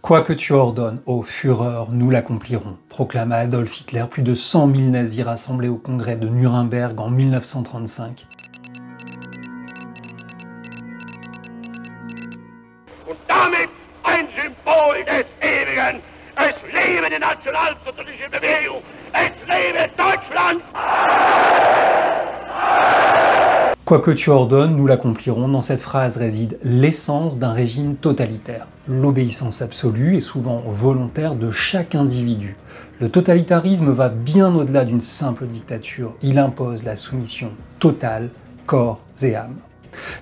Quoi que tu ordonnes, ô Führer, nous l'accomplirons, proclama Adolf Hitler, plus de 100 000 nazis rassemblés au congrès de Nuremberg en 1935. Und damit ein Symbol des Ewigen. Es lebe die nationalsozialistische Bewegung! Es lebe Deutschland! Quoi que tu ordonnes, nous l'accomplirons. Dans cette phrase réside l'essence d'un régime totalitaire. L'obéissance absolue est souvent volontaire de chaque individu. Le totalitarisme va bien au-delà d'une simple dictature. Il impose la soumission totale, corps et âme.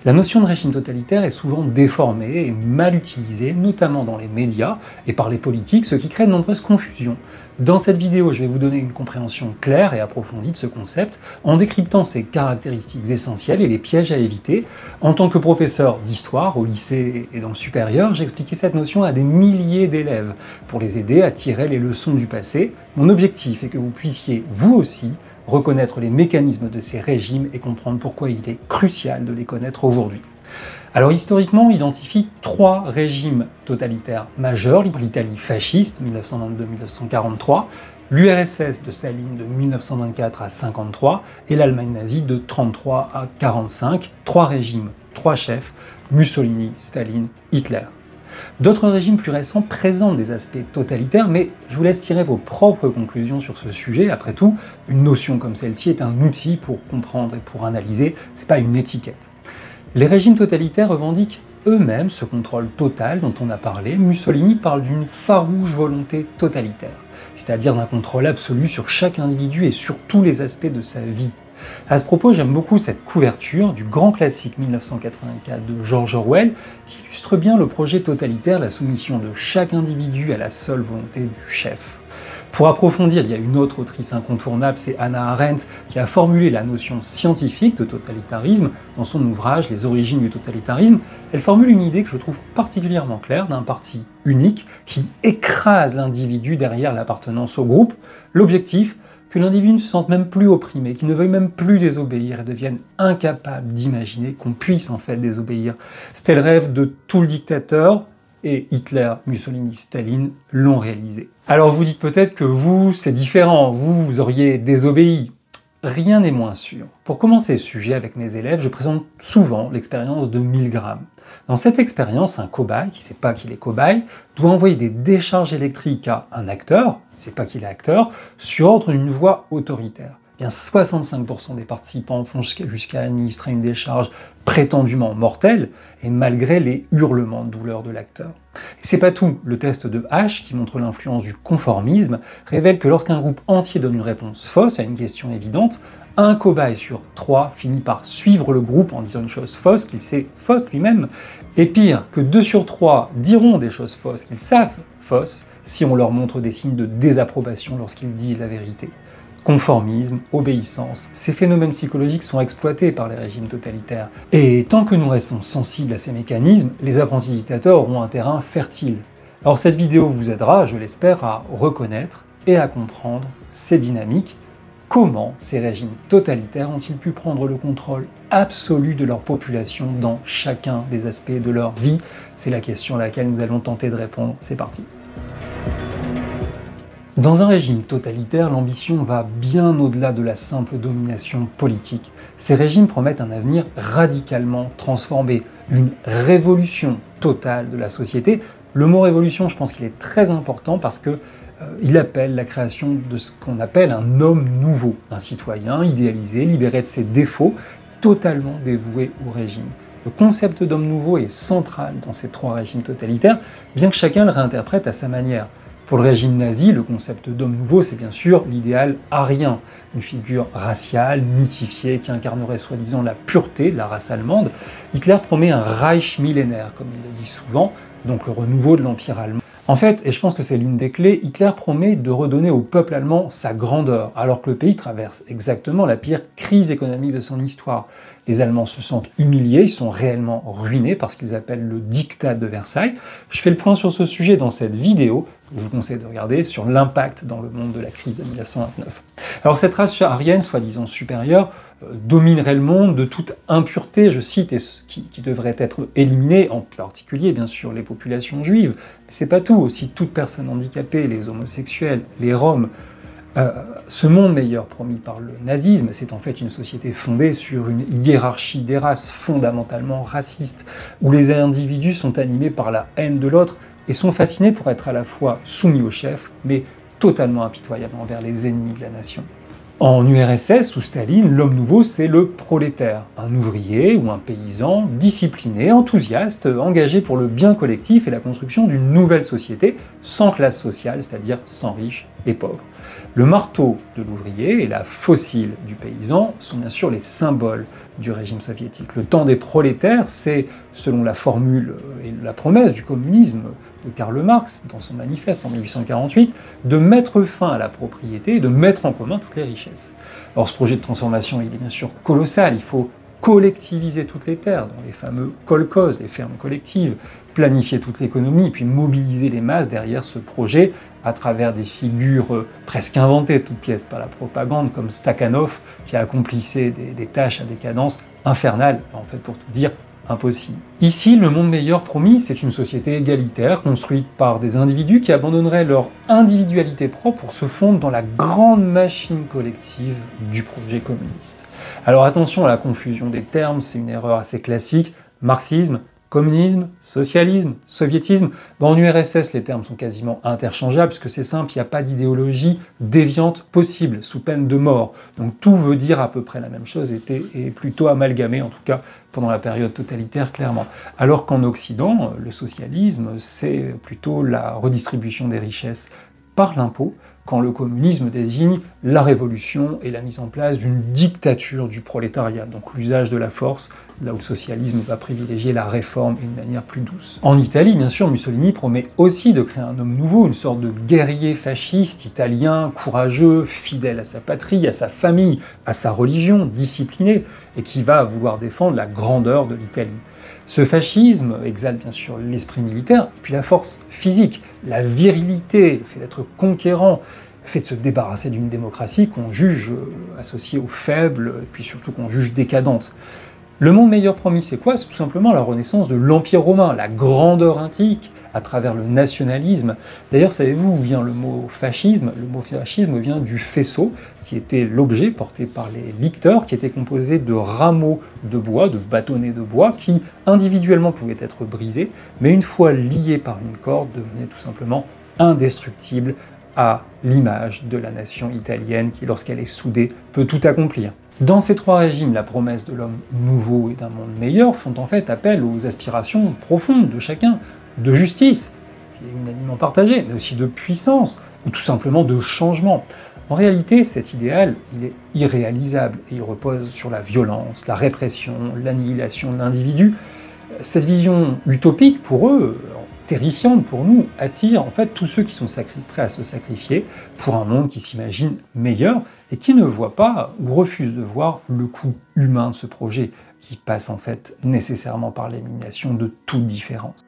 La notion de régime totalitaire est souvent déformée et mal utilisée, notamment dans les médias et par les politiques, ce qui crée de nombreuses confusions. Dans cette vidéo, je vais vous donner une compréhension claire et approfondie de ce concept, en décryptant ses caractéristiques essentielles et les pièges à éviter. En tant que professeur d'histoire au lycée et dans le supérieur, j'ai expliqué cette notion à des milliers d'élèves, pour les aider à tirer les leçons du passé. Mon objectif est que vous puissiez, vous aussi, reconnaître les mécanismes de ces régimes et comprendre pourquoi il est crucial de les connaître aujourd'hui. Alors historiquement, on identifie trois régimes totalitaires majeurs: l'Italie fasciste, 1922-1943, l'URSS de Staline de 1924 à 1953 et l'Allemagne nazie de 1933 à 1945. Trois régimes, trois chefs: Mussolini, Staline, Hitler. D'autres régimes plus récents présentent des aspects totalitaires, mais je vous laisse tirer vos propres conclusions sur ce sujet. Après tout, une notion comme celle-ci est un outil pour comprendre et pour analyser, c'est pas une étiquette. Les régimes totalitaires revendiquent eux-mêmes ce contrôle total dont on a parlé. Mussolini parle d'une farouche volonté totalitaire, c'est-à-dire d'un contrôle absolu sur chaque individu et sur tous les aspects de sa vie. À ce propos, j'aime beaucoup cette couverture du grand classique 1984 de George Orwell qui illustre bien le projet totalitaire, la soumission de chaque individu à la seule volonté du chef. Pour approfondir, il y a une autre autrice incontournable, c'est Hannah Arendt, qui a formulé la notion scientifique de totalitarisme dans son ouvrage Les origines du totalitarisme. Elle formule une idée que je trouve particulièrement claire d'un parti unique qui écrase l'individu derrière l'appartenance au groupe. L'objectif, que l'individu ne se sente même plus opprimé, qu'il ne veuille même plus désobéir et devienne incapable d'imaginer qu'on puisse en fait désobéir. C'était le rêve de tout le dictateur, et Hitler, Mussolini, Staline l'ont réalisé. Alors vous dites peut-être que vous, c'est différent, vous auriez désobéi. Rien n'est moins sûr. Pour commencer ce sujet avec mes élèves, je présente souvent l'expérience de Milgram. Dans cette expérience, un cobaye, qui ne sait pas qu'il est cobaye, doit envoyer des décharges électriques à un acteur, qui ne sait pas qu'il est acteur, sur ordre d'une voix autoritaire. Bien 65% des participants font jusqu'à administrer une décharge prétendument mortelle, et malgré les hurlements de douleur de l'acteur. Et c'est pas tout, le test de H, qui montre l'influence du conformisme, révèle que lorsqu'un groupe entier donne une réponse fausse à une question évidente, un cobaye sur 3 finit par suivre le groupe en disant une chose fausse qu'il sait fausse lui-même, et pire, que 2 sur 3 diront des choses fausses qu'ils savent fausses si on leur montre des signes de désapprobation lorsqu'ils disent la vérité. Conformisme, obéissance, ces phénomènes psychologiques sont exploités par les régimes totalitaires. Et tant que nous restons sensibles à ces mécanismes, les apprentis dictateurs auront un terrain fertile. Alors cette vidéo vous aidera, je l'espère, à reconnaître et à comprendre ces dynamiques. Comment ces régimes totalitaires ont-ils pu prendre le contrôle absolu de leur population dans chacun des aspects de leur vie? C'est la question à laquelle nous allons tenter de répondre. C'est parti. Dans un régime totalitaire, l'ambition va bien au-delà de la simple domination politique. Ces régimes promettent un avenir radicalement transformé, une révolution totale de la société. Le mot révolution, je pense qu'il est très important parce que il appelle la création de ce qu'on appelle un homme nouveau, un citoyen idéalisé, libéré de ses défauts, totalement dévoué au régime. Le concept d'homme nouveau est central dans ces trois régimes totalitaires, bien que chacun le réinterprète à sa manière. Pour le régime nazi, le concept d'homme nouveau, c'est bien sûr l'idéal arien, une figure raciale, mythifiée, qui incarnerait soi-disant la pureté de la race allemande. Hitler promet un Reich millénaire, comme il le dit souvent, donc le renouveau de l'Empire allemand. En fait, et je pense que c'est l'une des clés, Hitler promet de redonner au peuple allemand sa grandeur, alors que le pays traverse exactement la pire crise économique de son histoire. Les Allemands se sentent humiliés, ils sont réellement ruinés par ce qu'ils appellent le diktat de Versailles. Je fais le point sur ce sujet dans cette vidéo, que je vous conseille de regarder, sur l'impact dans le monde de la crise de 1929. Alors cette race aryenne, soi-disant supérieure, dominerait le monde de toute impureté, je cite, et qui devrait être éliminée, en particulier bien sûr les populations juives. Mais c'est pas tout, aussi toute personne handicapée, les homosexuels, les Roms. Ce monde meilleur promis par le nazisme, c'est en fait une société fondée sur une hiérarchie des races fondamentalement raciste, où les individus sont animés par la haine de l'autre et sont fascinés pour être à la fois soumis au chef, mais totalement impitoyables envers les ennemis de la nation. En URSS, sous Staline, l'homme nouveau, c'est le prolétaire, un ouvrier ou un paysan discipliné, enthousiaste, engagé pour le bien collectif et la construction d'une nouvelle société sans classe sociale, c'est-à-dire sans riches et pauvres. Le marteau de l'ouvrier et la faucille du paysan sont bien sûr les symboles du régime soviétique. Le temps des prolétaires, c'est, selon la formule et la promesse du communisme de Karl Marx dans son manifeste en 1848, de mettre fin à la propriété et de mettre en commun toutes les richesses. Alors ce projet de transformation, il est bien sûr colossal, il faut collectiviser toutes les terres, dans les fameux kolkhozes, les fermes collectives, planifier toute l'économie, puis mobiliser les masses derrière ce projet à travers des figures presque inventées, toutes pièces par la propagande, comme Stakhanov, qui accomplissait des tâches à des cadences infernales, en fait pour tout dire, impossible. Ici, le monde meilleur promis, c'est une société égalitaire, construite par des individus qui abandonneraient leur individualité propre pour se fondre dans la grande machine collective du projet communiste. Alors attention à la confusion des termes, c'est une erreur assez classique. Marxisme, communisme, socialisme, soviétisme. En URSS, les termes sont quasiment interchangeables, puisque c'est simple, il n'y a pas d'idéologie déviante possible, sous peine de mort. Donc tout veut dire à peu près la même chose, et plutôt amalgamé, en tout cas pendant la période totalitaire, clairement. Alors qu'en Occident, le socialisme, c'est plutôt la redistribution des richesses par l'impôt, quand le communisme désigne la révolution et la mise en place d'une dictature du prolétariat, donc l'usage de la force, là où le socialisme va privilégier la réforme et une manière plus douce. En Italie, bien sûr, Mussolini promet aussi de créer un homme nouveau, une sorte de guerrier fasciste, italien, courageux, fidèle à sa patrie, à sa famille, à sa religion, discipliné, et qui va vouloir défendre la grandeur de l'Italie. Ce fascisme exalte bien sûr l'esprit militaire, puis la force physique, la virilité, le fait d'être conquérant, le fait de se débarrasser d'une démocratie qu'on juge associée aux faibles, et puis surtout qu'on juge décadente. Le monde meilleur promis, c'est quoi? C'est tout simplement la renaissance de l'Empire romain, la grandeur antique, à travers le nationalisme. D'ailleurs, savez-vous où vient le mot fascisme? Le mot fascisme vient du faisceau, qui était l'objet porté par les licteurs, qui était composé de rameaux de bois, de bâtonnets de bois, qui individuellement pouvaient être brisés, mais une fois liés par une corde, devenaient tout simplement indestructibles à l'image de la nation italienne qui, lorsqu'elle est soudée, peut tout accomplir. Dans ces trois régimes, la promesse de l'homme nouveau et d'un monde meilleur font en fait appel aux aspirations profondes de chacun, de justice, qui est unanimement partagée, mais aussi de puissance, ou tout simplement de changement. En réalité, cet idéal, il est irréalisable, et il repose sur la violence, la répression, l'annihilation de l'individu. Cette vision utopique pour eux, terrifiante pour nous, attire en fait tous ceux qui sont prêts à se sacrifier pour un monde qui s'imagine meilleur, et qui ne voit pas ou refuse de voir le coût humain de ce projet, qui passe en fait nécessairement par l'élimination de toute différence.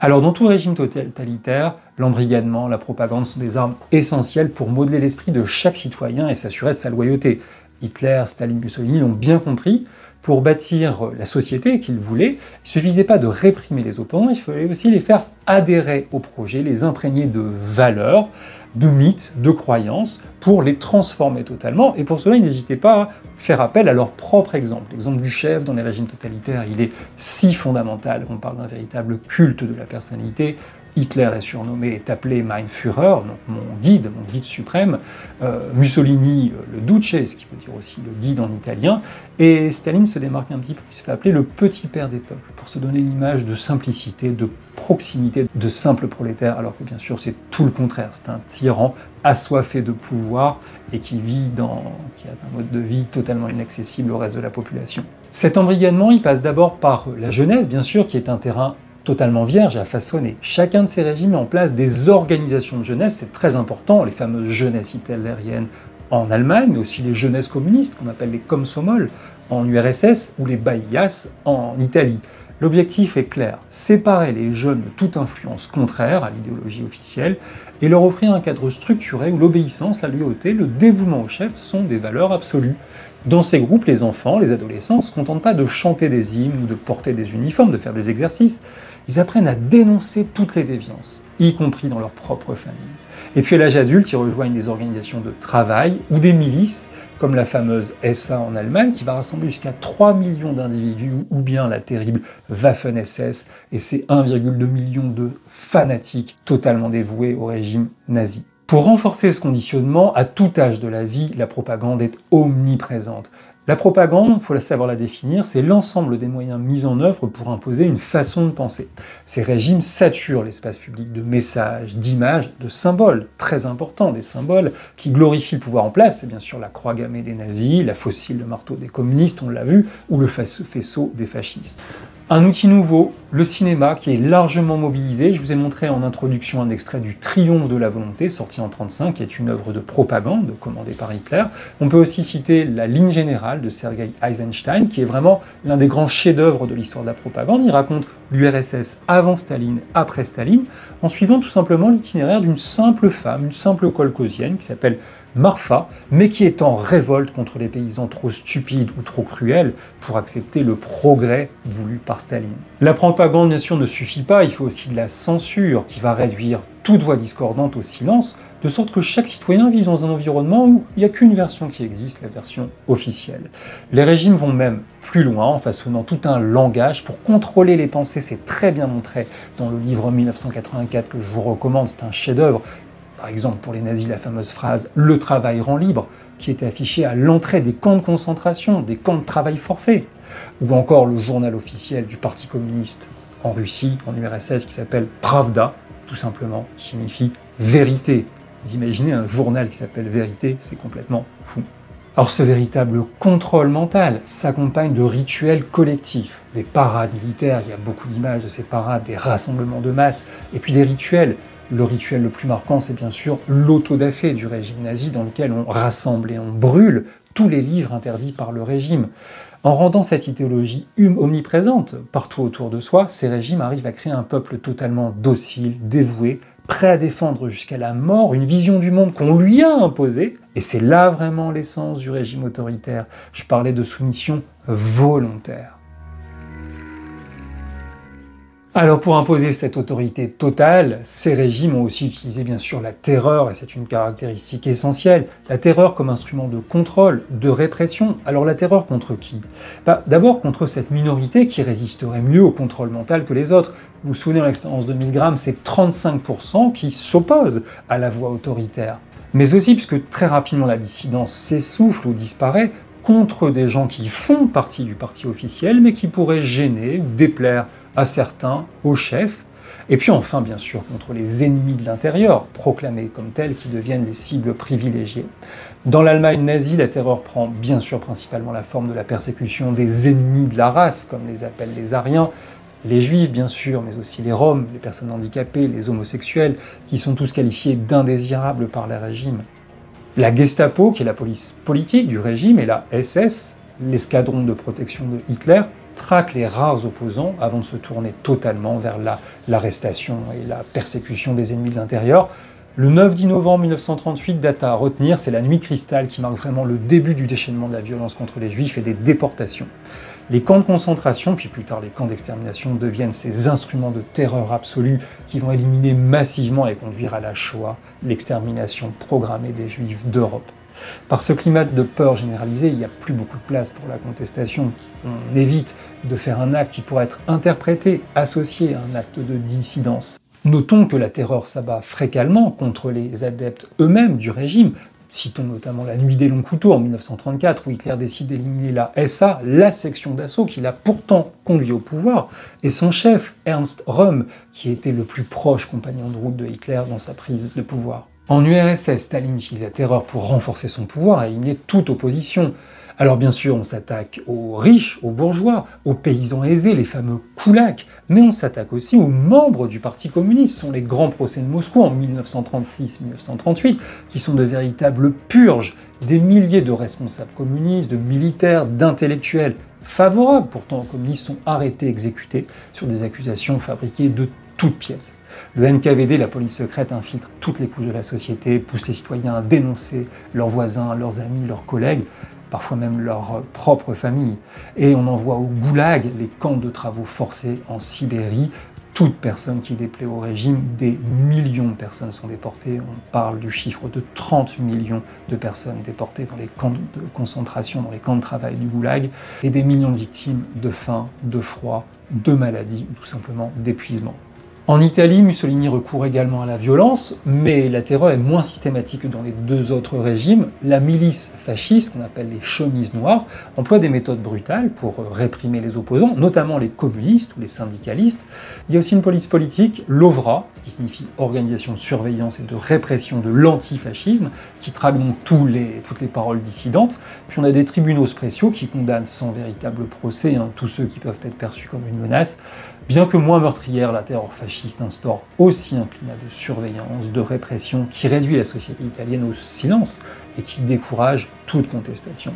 Alors dans tout régime totalitaire, l'embrigadement, la propagande sont des armes essentielles pour modeler l'esprit de chaque citoyen et s'assurer de sa loyauté. Hitler, Staline, Mussolini l'ont bien compris. Pour bâtir la société qu'ils voulaient, il ne suffisait pas de réprimer les opposants, il fallait aussi les faire adhérer au projet, les imprégner de valeurs, de mythes, de croyances, pour les transformer totalement. Et pour cela, ils n'hésitaient pas à faire appel à leur propre exemple. L'exemple du chef dans les régimes totalitaires, il est si fondamental qu'on parle d'un véritable culte de la personnalité. Hitler est surnommé, est appelé Mein Führer, donc mon guide suprême. Mussolini, le Duce, ce qui veut dire aussi le guide en italien. Et Staline se démarque un petit peu, il se fait appeler le petit père des peuples, pour se donner l'image de simplicité, de proximité, de simple prolétaire, alors que bien sûr c'est tout le contraire. C'est un tyran assoiffé de pouvoir et qui a un mode de vie totalement inaccessible au reste de la population. Cet embrigadement, il passe d'abord par la jeunesse, bien sûr, qui est un terrain totalement vierge à façonner. Chacun de ces régimes met en place des organisations de jeunesse, c'est très important, les fameuses jeunesses hitlériennes en Allemagne, mais aussi les jeunesses communistes, qu'on appelle les Komsomol, en URSS, ou les Baïas en Italie. L'objectif est clair, séparer les jeunes de toute influence contraire à l'idéologie officielle et leur offrir un cadre structuré où l'obéissance, la loyauté, le dévouement au chef sont des valeurs absolues. Dans ces groupes, les enfants, les adolescents ne se contentent pas de chanter des hymnes ou de porter des uniformes, de faire des exercices, ils apprennent à dénoncer toutes les déviances, y compris dans leur propre famille. Et puis à l'âge adulte, ils rejoignent des organisations de travail ou des milices, comme la fameuse SA en Allemagne, qui va rassembler jusqu'à 3 millions d'individus, ou bien la terrible Waffen-SS et ses 1,2 million de fanatiques totalement dévoués au régime nazi. Pour renforcer ce conditionnement, à tout âge de la vie, la propagande est omniprésente. La propagande, il faut savoir la définir, c'est l'ensemble des moyens mis en œuvre pour imposer une façon de penser. Ces régimes saturent l'espace public de messages, d'images, de symboles, très importants, des symboles qui glorifient le pouvoir en place. C'est bien sûr la croix gammée des nazis, la faucille, le marteau des communistes, on l'a vu, ou le faisceau des fascistes. Un outil nouveau, le cinéma, qui est largement mobilisé. Je vous ai montré en introduction un extrait du Triomphe de la volonté, sorti en 1935, qui est une œuvre de propagande commandée par Hitler. On peut aussi citer La ligne générale de Sergei Eisenstein, qui est vraiment l'un des grands chefs-d'œuvre de l'histoire de la propagande. Il raconte l'URSS avant Staline, après Staline, en suivant tout simplement l'itinéraire d'une simple femme, une simple kolkhosienne, qui s'appelle Marfa, mais qui est en révolte contre les paysans trop stupides ou trop cruels pour accepter le progrès voulu par Staline. La propagande, bien sûr, ne suffit pas, il faut aussi de la censure qui va réduire toute voix discordante au silence, de sorte que chaque citoyen vit dans un environnement où il n'y a qu'une version qui existe, la version officielle. Les régimes vont même plus loin en façonnant tout un langage pour contrôler les pensées, c'est très bien montré dans le livre 1984 que je vous recommande, c'est un chef-d'œuvre. Par exemple, pour les nazis, la fameuse phrase « le travail rend libre », qui était affichée à l'entrée des camps de concentration, des camps de travail forcé. Ou encore le journal officiel du Parti communiste en Russie, en URSS, qui s'appelle Pravda, tout simplement, qui signifie « vérité ». Vous imaginez un journal qui s'appelle « Vérité », c'est complètement fou. Alors ce véritable contrôle mental s'accompagne de rituels collectifs, des parades militaires, il y a beaucoup d'images de ces parades, des rassemblements de masse, et puis des rituels. Le rituel le plus marquant, c'est bien sûr l'autodafé du régime nazi, dans lequel on rassemble et on brûle tous les livres interdits par le régime. En rendant cette idéologie omniprésente partout autour de soi, ces régimes arrivent à créer un peuple totalement docile, dévoué, prêt à défendre jusqu'à la mort une vision du monde qu'on lui a imposée, et c'est là vraiment l'essence du régime autoritaire. Je parlais de soumission volontaire. Alors pour imposer cette autorité totale, ces régimes ont aussi utilisé bien sûr la terreur, et c'est une caractéristique essentielle, la terreur comme instrument de contrôle, de répression. Alors la terreur contre qui? D'abord contre cette minorité qui résisterait mieux au contrôle mental que les autres. Vous vous souvenez de l'expérience de Milgram, c'est 35% qui s'opposent à la voie autoritaire. Mais aussi puisque très rapidement la dissidence s'essouffle ou disparaît, contre des gens qui font partie du parti officiel, mais qui pourraient gêner ou déplaire à certains, aux chefs, et puis enfin bien sûr contre les ennemis de l'intérieur, proclamés comme tels, qui deviennent les cibles privilégiées. Dans l'Allemagne nazie, la terreur prend bien sûr principalement la forme de la persécution des ennemis de la race, comme les appellent les Aryens, les Juifs bien sûr, mais aussi les Roms, les personnes handicapées, les homosexuels, qui sont tous qualifiés d'indésirables par les régimes. La Gestapo, qui est la police politique du régime, et la SS, l'escadron de protection de Hitler, traque les rares opposants avant de se tourner totalement vers l'arrestation et la persécution des ennemis de l'intérieur. Le 9-10 novembre 1938, date à retenir, c'est la nuit cristal qui marque vraiment le début du déchaînement de la violence contre les Juifs et des déportations. Les camps de concentration, puis plus tard les camps d'extermination, deviennent ces instruments de terreur absolue qui vont éliminer massivement et conduire à la Shoah, l'extermination programmée des Juifs d'Europe. Par ce climat de peur généralisé, il n'y a plus beaucoup de place pour la contestation. On évite de faire un acte qui pourrait être interprété, associé à un acte de dissidence. Notons que la terreur s'abat fréquemment contre les adeptes eux-mêmes du régime. Citons notamment la Nuit des Longs Couteaux en 1934, où Hitler décide d'éliminer la SA, la section d'assaut qui l'a pourtant conduit au pouvoir, et son chef, Ernst Röhm, qui était le plus proche compagnon de route de Hitler dans sa prise de pouvoir. En URSS, Staline utilise la terreur pour renforcer son pouvoir et éliminer toute opposition. Alors bien sûr, on s'attaque aux riches, aux bourgeois, aux paysans aisés, les fameux koulaks, mais on s'attaque aussi aux membres du Parti communiste. Ce sont les grands procès de Moscou en 1936-1938, qui sont de véritables purges. Des milliers de responsables communistes, de militaires, d'intellectuels favorables pourtant aux communistes sont arrêtés, exécutés sur des accusations fabriquées de toutes pièces. Le NKVD, la police secrète, infiltre toutes les couches de la société, pousse les citoyens à dénoncer leurs voisins, leurs amis, leurs collègues, parfois même leur propre famille. Et on envoie au goulag, les camps de travaux forcés en Sibérie, toute personne qui déplaît au régime. Des millions de personnes sont déportées. On parle du chiffre de 30 millions de personnes déportées dans les camps de concentration, dans les camps de travail du goulag, et des millions de victimes de faim, de froid, de maladie ou tout simplement d'épuisement. En Italie, Mussolini recourt également à la violence, mais la terreur est moins systématique que dans les deux autres régimes. La milice fasciste, qu'on appelle les chemises noires, emploie des méthodes brutales pour réprimer les opposants, notamment les communistes ou les syndicalistes. Il y a aussi une police politique, l'OVRA, ce qui signifie Organisation de surveillance et de répression de l'antifascisme, qui traque donc toutes les paroles dissidentes. Puis on a des tribunaux spéciaux qui condamnent sans véritable procès tous ceux qui peuvent être perçus comme une menace. Bien que moins meurtrière, la terreur fasciste instaure aussi un climat de surveillance, de répression qui réduit la société italienne au silence et qui décourage toute contestation.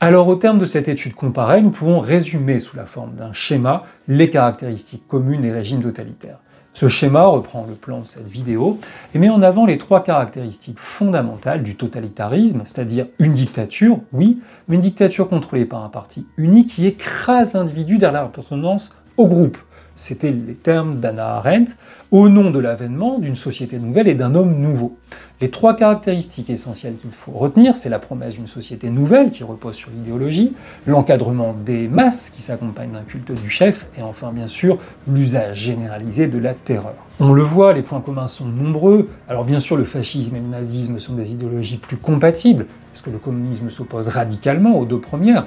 Alors au terme de cette étude comparée, nous pouvons résumer sous la forme d'un schéma les caractéristiques communes des régimes totalitaires. Ce schéma reprend le plan de cette vidéo et met en avant les trois caractéristiques fondamentales du totalitarisme, c'est-à-dire une dictature, oui, mais une dictature contrôlée par un parti unique qui écrase l'individu derrière l'appartenance au groupe. C'était les termes d'Hannah Arendt, au nom de l'avènement d'une société nouvelle et d'un homme nouveau. Les trois caractéristiques essentielles qu'il faut retenir, c'est la promesse d'une société nouvelle qui repose sur l'idéologie, l'encadrement des masses qui s'accompagne d'un culte du chef, et enfin bien sûr l'usage généralisé de la terreur. On le voit, les points communs sont nombreux. Alors bien sûr, le fascisme et le nazisme sont des idéologies plus compatibles, parce que le communisme s'oppose radicalement aux deux premières.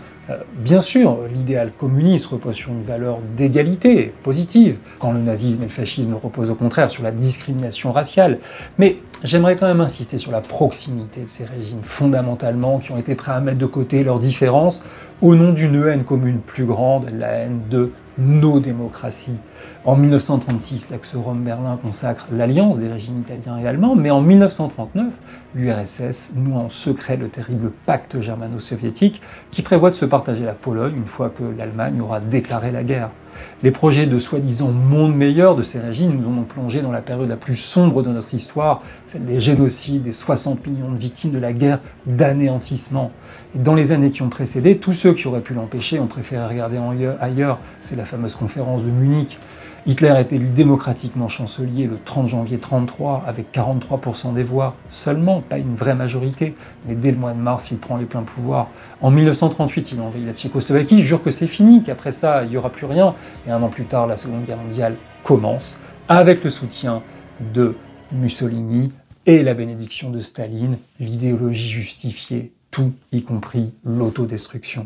Bien sûr, l'idéal communiste repose sur une valeur d'égalité positive, quand le nazisme et le fascisme reposent au contraire sur la discrimination raciale. Mais j'aimerais quand même insister sur la proximité de ces régimes, fondamentalement, qui ont été prêts à mettre de côté leurs différences au nom d'une haine commune plus grande, la haine de nos démocraties. En 1936, l'axe-Rome-Berlin consacre l'alliance des régimes italiens et allemands, mais en 1939, l'URSS noue en secret le terrible pacte germano-soviétique qui prévoit de se partager la Pologne une fois que l'Allemagne aura déclaré la guerre. Les projets de soi-disant monde meilleur de ces régimes nous ont donc plongé dans la période la plus sombre de notre histoire, celle des génocides, des 60 millions de victimes de la guerre d'anéantissement. Et dans les années qui ont précédé, tous ceux qui auraient pu l'empêcher ont préféré regarder ailleurs. C'est la fameuse conférence de Munich. Hitler est élu démocratiquement chancelier le 30 janvier 1933 avec 43% des voix, seulement, pas une vraie majorité, mais dès le mois de mars, il prend les pleins pouvoirs. En 1938, il envahit la Tchécoslovaquie, jure que c'est fini, qu'après ça, il n'y aura plus rien. Et un an plus tard, la Seconde Guerre mondiale commence, avec le soutien de Mussolini et la bénédiction de Staline, l'idéologie justifiée, tout, y compris l'autodestruction.